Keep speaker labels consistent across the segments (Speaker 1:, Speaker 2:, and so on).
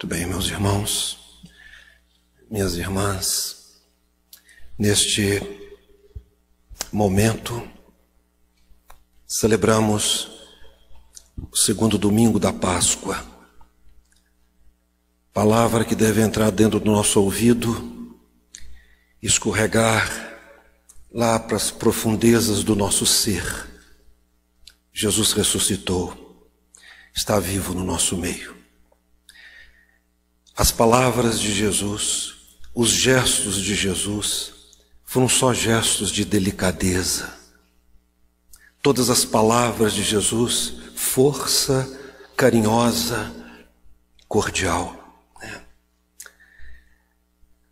Speaker 1: Muito bem, meus irmãos, minhas irmãs, neste momento celebramos o segundo domingo da Páscoa. Palavra que deve entrar dentro do nosso ouvido, escorregar lá para as profundezas do nosso ser. Jesus ressuscitou, está vivo no nosso meio. As palavras de Jesus, os gestos de Jesus, foram só gestos de delicadeza. Todas as palavras de Jesus, força, carinhosa, cordial.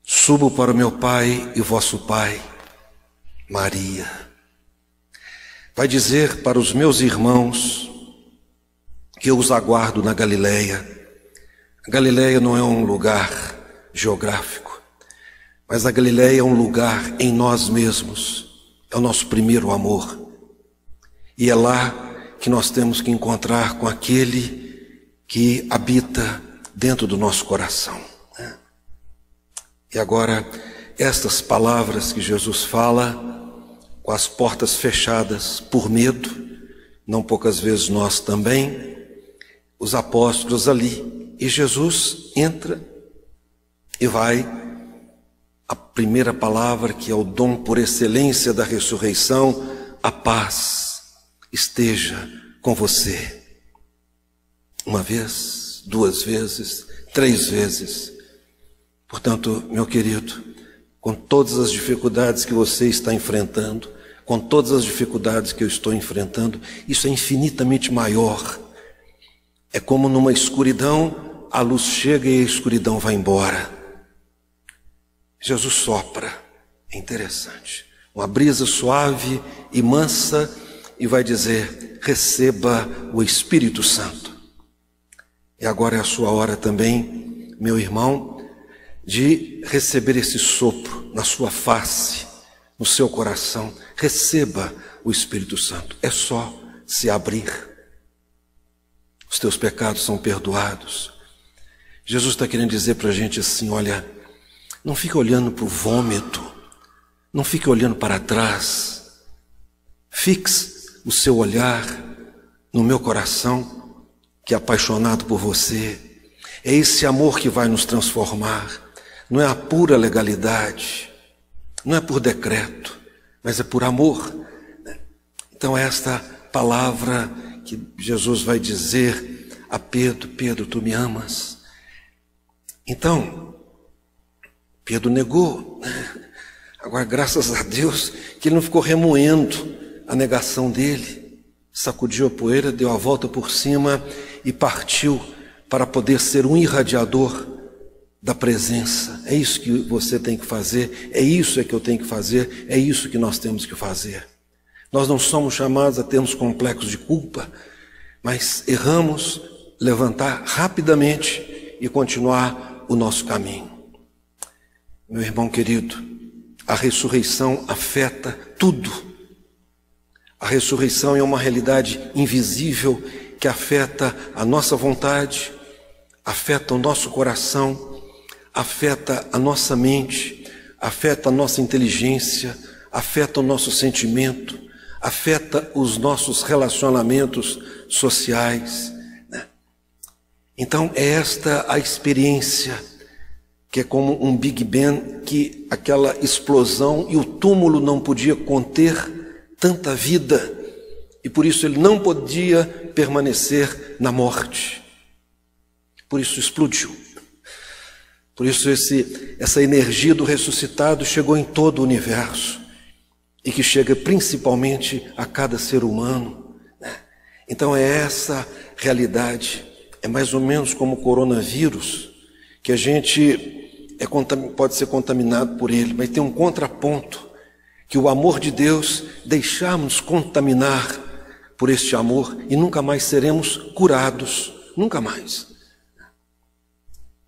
Speaker 1: Subo para o meu Pai e vosso Pai, Maria. Vai dizer para os meus irmãos que eu os aguardo na Galileia. A Galileia não é um lugar geográfico, mas a Galileia é um lugar em nós mesmos, é o nosso primeiro amor. E é lá que nós temos que encontrar com aquele que habita dentro do nosso coração. E agora, estas palavras que Jesus fala, com as portas fechadas por medo, não poucas vezes nós também, os apóstolos ali, e Jesus entra e vai, a primeira palavra que é o dom por excelência da ressurreição, a paz esteja com você. Uma vez, duas vezes, três vezes. Portanto, meu querido, com todas as dificuldades que você está enfrentando, com todas as dificuldades que eu estou enfrentando, isso é infinitamente maior. É como numa escuridão, a luz chega e a escuridão vai embora. Jesus sopra, é interessante. Uma brisa suave e mansa e vai dizer, receba o Espírito Santo. E agora é a sua hora também, meu irmão, de receber esse sopro na sua face, no seu coração. Receba o Espírito Santo. É só se abrir. Os teus pecados são perdoados. Jesus está querendo dizer para a gente assim, olha, não fique olhando para o vômito, não fique olhando para trás. Fixe o seu olhar no meu coração, que é apaixonado por você. É esse amor que vai nos transformar. Não é a pura legalidade, não é por decreto, mas é por amor. Então esta palavra que Jesus vai dizer a Pedro, Pedro, tu me amas? Então, Pedro negou. Agora, graças a Deus, que ele não ficou remoendo a negação dele. Sacudiu a poeira, deu a volta por cima e partiu para poder ser um irradiador da presença. É isso que você tem que fazer, é isso que eu tenho que fazer, é isso que nós temos que fazer. Nós não somos chamados a termos complexos de culpa, mas erramos, levantar rapidamente e continuar o nosso caminho. Meu irmão querido, a ressurreição afeta tudo. A ressurreição é uma realidade invisível que afeta a nossa vontade, afeta o nosso coração, afeta a nossa mente, afeta a nossa inteligência, afeta o nosso sentimento, afeta os nossos relacionamentos sociais. Então é esta a experiência que é como um Big Bang, que aquela explosão e o túmulo não podia conter tanta vida e por isso ele não podia permanecer na morte. Por isso explodiu. Por isso essa energia do ressuscitado chegou em todo o universo e que chega principalmente a cada ser humano. Então é essa realidade. É mais ou menos como o coronavírus, que a gente pode ser contaminado por ele, mas tem um contraponto, que o amor de Deus deixarmos contaminar por este amor e nunca mais seremos curados, nunca mais.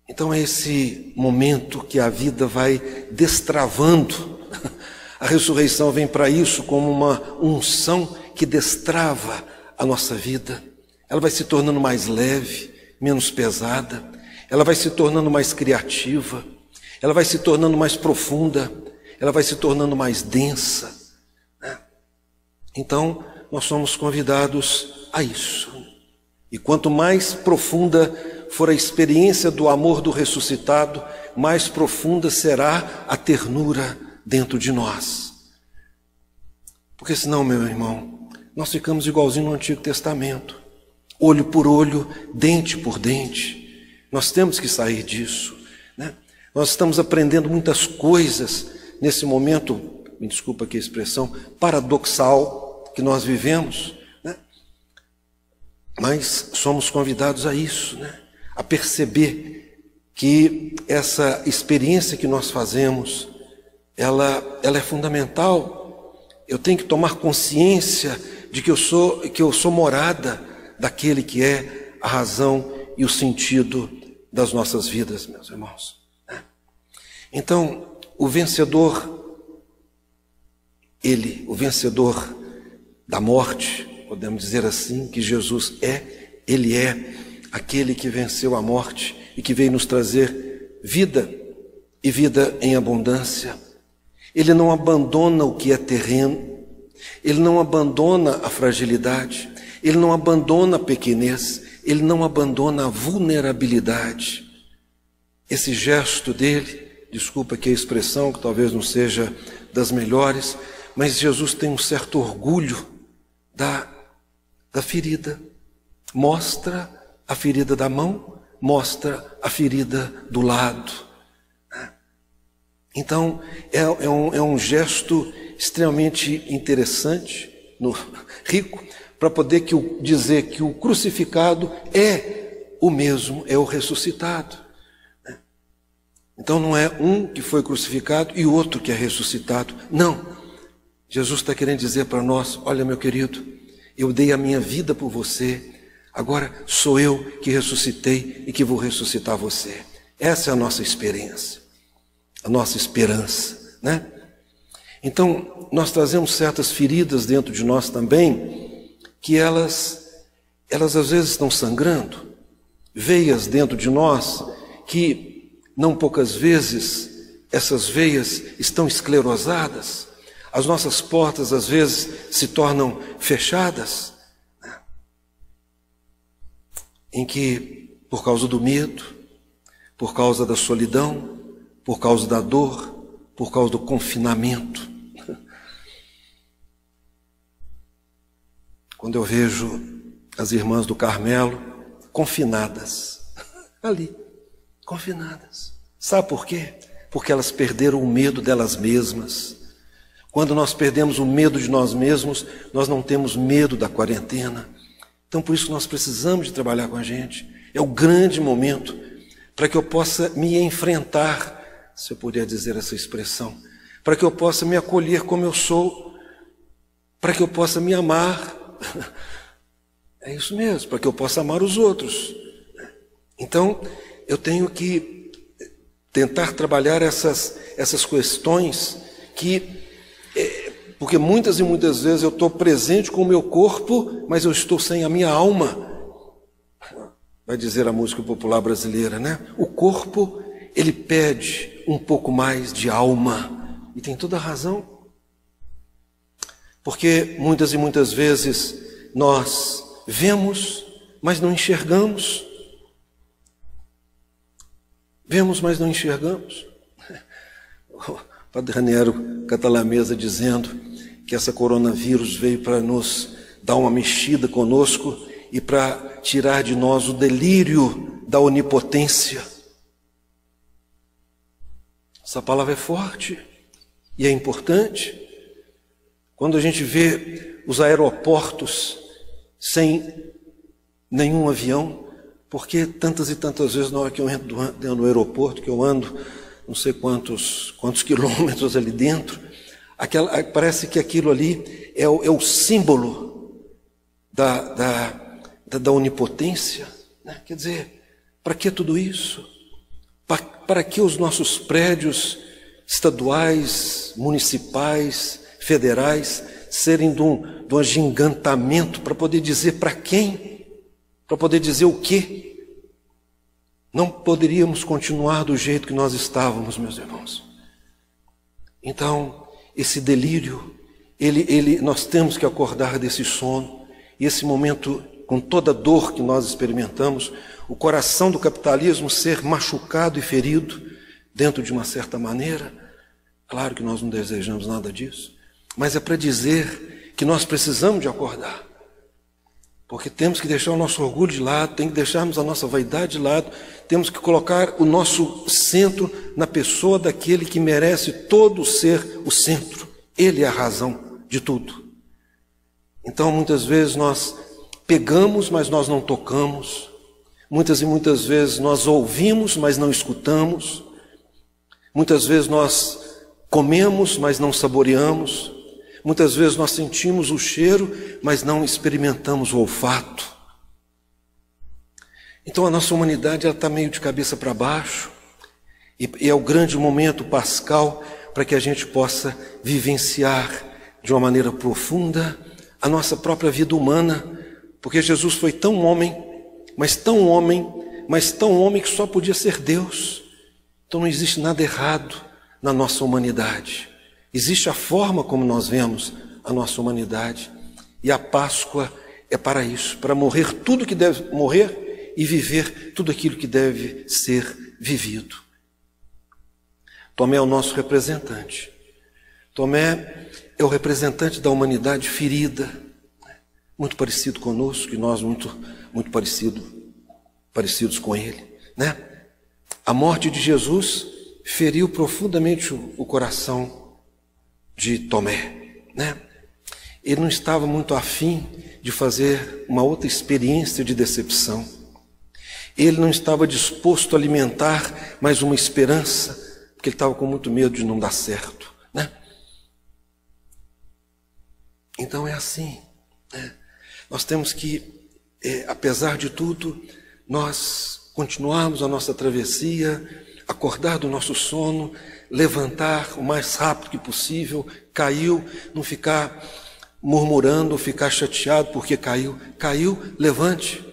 Speaker 1: Então é esse momento que a vida vai destravando. A ressurreição vem para isso como uma unção que destrava a nossa vida. Ela vai se tornando mais leve, menos pesada. ela vai se tornando mais criativa, ela vai se tornando mais profunda, ela vai se tornando mais densa, né? Então, nós somos convidados a isso. E quanto mais profunda for a experiência do amor do ressuscitado, mais profunda será a ternura dentro de nós. Porque senão, meu irmão, nós ficamos igualzinho no Antigo Testamento, olho por olho, dente por dente. Nós temos que sair disso, né? Nós estamos aprendendo muitas coisas nesse momento, me desculpa aqui a expressão, paradoxal que nós vivemos, né? Mas somos convidados a isso, né? A perceber que essa experiência que nós fazemos, ela é fundamental. Eu tenho que tomar consciência de que eu sou morada daquele que é a razão e o sentido das nossas vidas, meus irmãos. Então, o vencedor da morte, podemos dizer assim, que Jesus ele é aquele que venceu a morte e que veio nos trazer vida e vida em abundância. Ele não abandona o que é terreno, ele não abandona a fragilidade, ele não abandona a pequenez, ele não abandona a vulnerabilidade. Esse gesto dele, desculpa aqui a expressão, que talvez não seja das melhores, mas Jesus tem um certo orgulho da ferida. Mostra a ferida da mão, mostra a ferida do lado. Então, é um gesto extremamente interessante, rico, para poder dizer que o crucificado é o mesmo, é o ressuscitado. Então não é um que foi crucificado e outro que é ressuscitado. Não. Jesus está querendo dizer para nós: olha, meu querido, eu dei a minha vida por você, agora sou eu que ressuscitei e que vou ressuscitar você. Essa é a nossa experiência, a nossa esperança, né? Então, nós trazemos certas feridas dentro de nós também, que elas às vezes estão sangrando, veias dentro de nós, que não poucas vezes essas veias estão esclerosadas, as nossas portas às vezes se tornam fechadas, né? Em que, por causa do medo, por causa da solidão, por causa da dor, por causa do confinamento. Quando eu vejo as irmãs do Carmelo confinadas, ali, confinadas. Sabe por quê? Porque elas perderam o medo delas mesmas. Quando nós perdemos o medo de nós mesmos, nós não temos medo da quarentena. Então, por isso nós precisamos de trabalhar com a gente. É o grande momento para que eu possa me enfrentar, se eu puder dizer essa expressão, para que eu possa me acolher como eu sou, para que eu possa me amar. É isso mesmo, para que eu possa amar os outros. Então, eu tenho que tentar trabalhar essas questões porque muitas e muitas vezes eu estou presente com o meu corpo, mas eu estou sem a minha alma. Vai dizer a música popular brasileira, né? O corpo, ele pede um pouco mais de alma. E tem toda a razão. Porque muitas e muitas vezes nós vemos, mas não enxergamos. Vemos, mas não enxergamos. O Padre Raniero Catalamesa dizendo que essa coronavírus veio para nos dar uma mexida conosco e para tirar de nós o delírio da onipotência. Essa palavra é forte e é importante. Quando a gente vê os aeroportos sem nenhum avião, porque tantas e tantas vezes na hora que eu entro no aeroporto, que eu ando não sei quantos quilômetros ali dentro, parece que aquilo ali é o símbolo da onipotência, né? Quer dizer, para que tudo isso? Para que os nossos prédios estaduais, municipais, federais, serem de um agigantamento para poder dizer para quem? Para poder dizer o quê? Não poderíamos continuar do jeito que nós estávamos, meus irmãos. Então, esse delírio, nós temos que acordar desse sono. E esse momento, com toda a dor que nós experimentamos, o coração do capitalismo ser machucado e ferido dentro de uma certa maneira. Claro que nós não desejamos nada disso, mas é para dizer que nós precisamos de acordar. Porque temos que deixar o nosso orgulho de lado, tem que deixarmos a nossa vaidade de lado, temos que colocar o nosso centro na pessoa daquele que merece todo ser o centro. Ele é a razão de tudo. Então, muitas vezes nós pegamos, mas nós não tocamos. Muitas e muitas vezes nós ouvimos, mas não escutamos. Muitas vezes nós comemos, mas não saboreamos. Muitas vezes nós sentimos o cheiro, mas não experimentamos o olfato. Então a nossa humanidade está meio de cabeça para baixo. E é o grande momento pascal para que a gente possa vivenciar de uma maneira profunda a nossa própria vida humana. Porque Jesus foi tão homem, mas tão homem, mas tão homem que só podia ser Deus. Então não existe nada errado na nossa humanidade. Existe a forma como nós vemos a nossa humanidade. E a Páscoa é para isso, para morrer tudo que deve morrer e viver tudo aquilo que deve ser vivido. Tomé é o nosso representante. Tomé é o representante da humanidade ferida, muito parecido conosco e nós muito parecidos com ele, né? A morte de Jesus feriu profundamente o coração de Tomé, né? Ele não estava muito afim de fazer uma outra experiência de decepção. Ele não estava disposto a alimentar mais uma esperança, porque ele estava com muito medo de não dar certo, né? Então é assim, né? Nós temos que, apesar de tudo, nós continuarmos a nossa travessia, acordar do nosso sono, levantar o mais rápido que possível, caiu, não ficar murmurando, ficar chateado porque caiu, levante.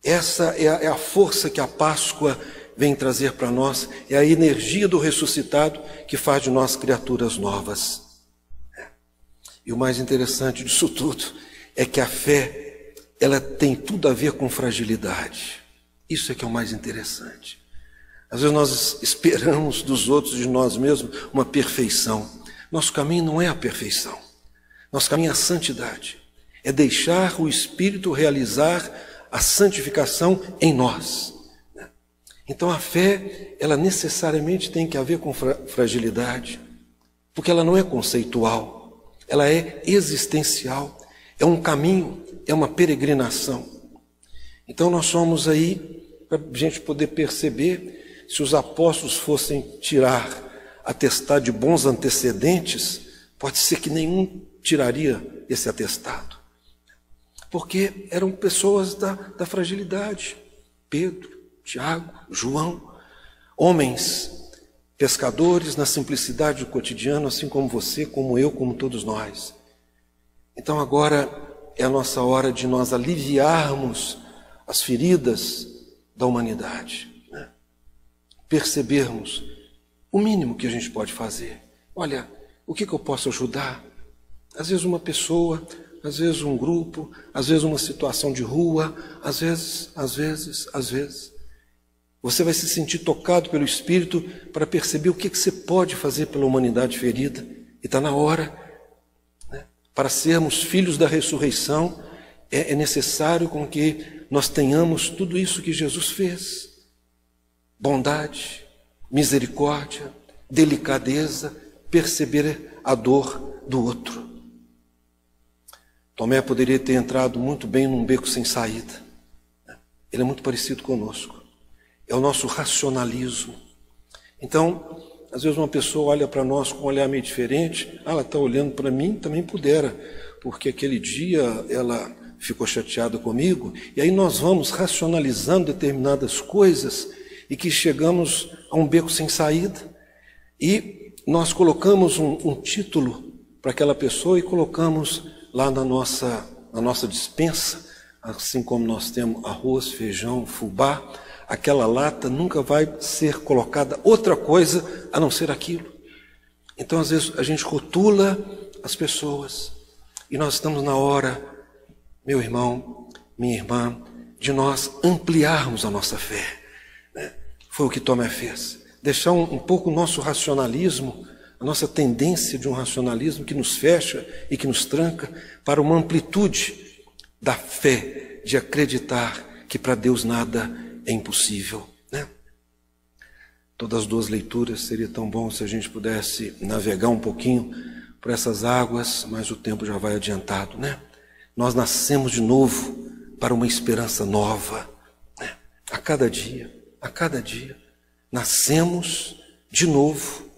Speaker 1: Essa é a força que a Páscoa vem trazer para nós, é a energia do ressuscitado que faz de nós criaturas novas. E o mais interessante disso tudo é que a fé, ela tem tudo a ver com fragilidade. Isso é que é o mais interessante. Às vezes nós esperamos dos outros, de nós mesmos, uma perfeição. Nosso caminho não é a perfeição. Nosso caminho é a santidade. É deixar o Espírito realizar a santificação em nós. Então a fé, ela necessariamente tem que haver com fragilidade, porque ela não é conceitual, ela é existencial, é um caminho, é uma peregrinação. Então nós somos aí, para a gente poder perceber, se os apóstolos fossem tirar atestado de bons antecedentes, pode ser que nenhum tiraria esse atestado. Porque eram pessoas da fragilidade. Pedro, Tiago, João, homens pescadores na simplicidade do cotidiano, assim como você, como eu, como todos nós. Então agora é a nossa hora de nós aliviarmos as feridas da humanidade, né? Percebermos o mínimo que a gente pode fazer. Olha, o que eu posso ajudar? Às vezes uma pessoa, às vezes um grupo, às vezes uma situação de rua, às vezes. Você vai se sentir tocado pelo Espírito para perceber o que você pode fazer pela humanidade ferida. E está na hora, né? Para sermos filhos da ressurreição, é necessário com que nós tenhamos tudo isso que Jesus fez. Bondade, misericórdia, delicadeza, perceber a dor do outro. Tomé poderia ter entrado muito bem num beco sem saída. Ele é muito parecido conosco. É o nosso racionalismo. Então, às vezes uma pessoa olha para nós com um olhar meio diferente. Ela está olhando para mim, também pudera, porque aquele dia ela ficou chateada comigo. E aí nós vamos racionalizando determinadas coisas e que chegamos a um beco sem saída. E nós colocamos um título para aquela pessoa e colocamos lá na nossa despensa, assim como nós temos arroz, feijão, fubá, aquela lata nunca vai ser colocada outra coisa a não ser aquilo. Então, às vezes, a gente rotula as pessoas e nós estamos na hora, meu irmão, minha irmã, de nós ampliarmos a nossa fé, né? Foi o que Tomé fez. Deixar um pouco o nosso racionalismo, a nossa tendência de um racionalismo que nos fecha e que nos tranca, para uma amplitude da fé, de acreditar que para Deus nada é impossível, né? Todas as duas leituras, seria tão bom se a gente pudesse navegar um pouquinho por essas águas, mas o tempo já vai adiantado, né? Nós nascemos de novo para uma esperança nova, né? A cada dia, nascemos de novo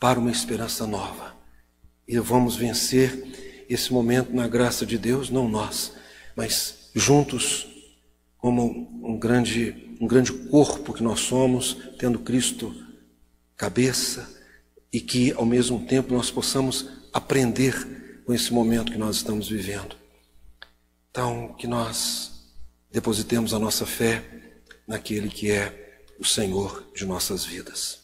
Speaker 1: para uma esperança nova. E vamos vencer esse momento na graça de Deus, não nós, mas juntos, como um grande corpo que nós somos, tendo Cristo cabeça, e que ao mesmo tempo nós possamos aprender com esse momento que nós estamos vivendo. Então, que nós depositemos a nossa fé naquele que é o Senhor de nossas vidas.